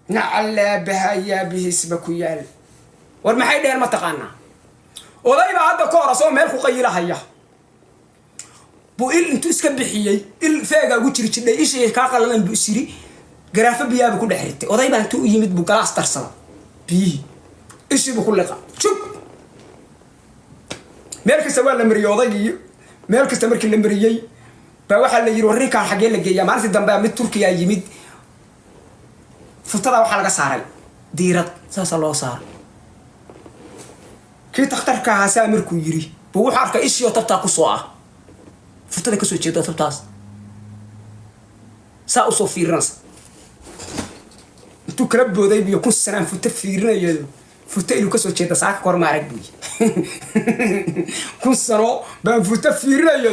نعلى بها يا به سبكويال ورما حي دير ما تقانا ودايما هذا كورسو ميل كو قيلهايا بو انتو اسك بخيي فيغا ugu jiri jiday ishii ka qalalan bu siri garaafa biyaaba ku dhaxirtay odayba intuu u yimid buu galaas tarsada bi ishii buu ku liqa shub meel kasta waa la mariyay odaygi meel kasta markii la mariyay ba waxa la yiri warinka xagee la geeyaa maalintii dambe mid Turkiya yimid futada waxa laga saaray diirad saas loo saaray kii takhtarka haasaa markuu yiri buu waxa arkay ishii oo tabta ku soo ah futada ka soo jeedo tabtaas saa u soo fiirnas intuu kala booday biyo ku sanaan futa fiirinayo futa inuu ka soo jeedo saaka kor ma arag buuyi ku sano baan futa fiirinayo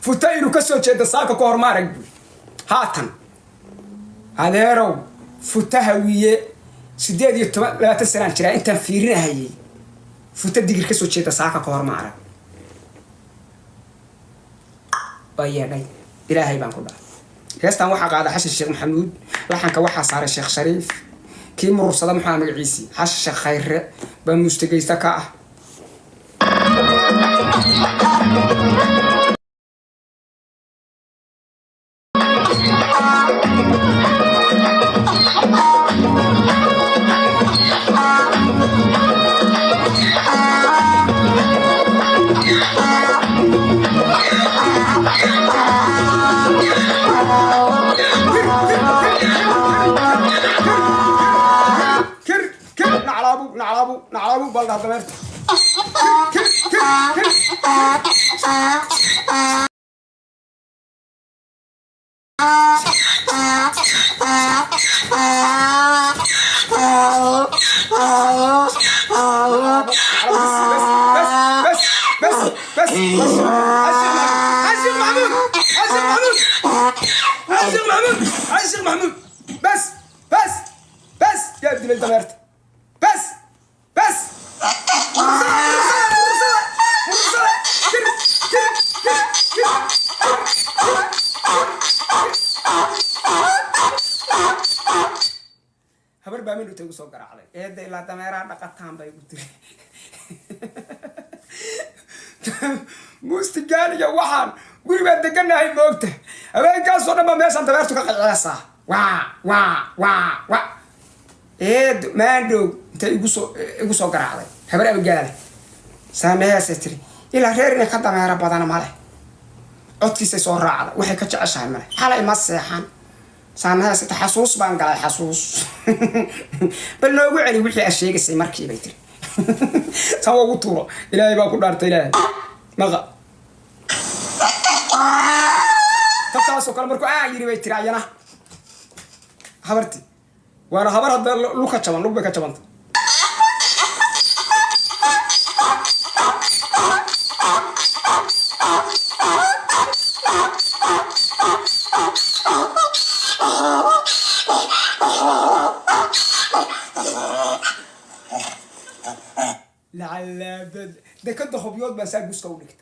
futa inuu ka soo jeedo saaka kor ma arag buuyi haatan adeerow futa hawiye 18 sano jira intaan fiirinayay futa digir ka soo jeedo saaka kor ma arag وياي إلهي بانكودا هستان وحا قاعدة حش الشيخ محمود لحنك وحا صار الشيخ شريف كي مر صدام محمد عيسي حش الشيخ خير بمستقيستك نعلابو بالله دمرت بس عايز محمود بس يا ابن الدمرت بس habar baa mid uu soo garaacday eeda ilaa dameeraha dhaqataan bay u tiri mustigaaniga waxaan guriga deganahay moogta habeenkaas oo dhan meeshan dameertu ka qacaysaa waa eed maandhow inta igu soo garaacday habar abgaale saameeyay tiri ilaa reerina ka dameera badan male codkiisa soo raacda waxay ka jeceshahay male xalay ma seexan سامها ست حسوس بانقال حسوس بل علي وحي أشياء سي مركي بيتري سوا وطورة إلهي باكو دارت إلهي مغا تبتاسو كلا مركو يري بيتري عينا حبرتي وانا حبر هذا لوكا تشمان لوك بكا تشمان لعل ده كنت خبيوت بس أجوز كونكت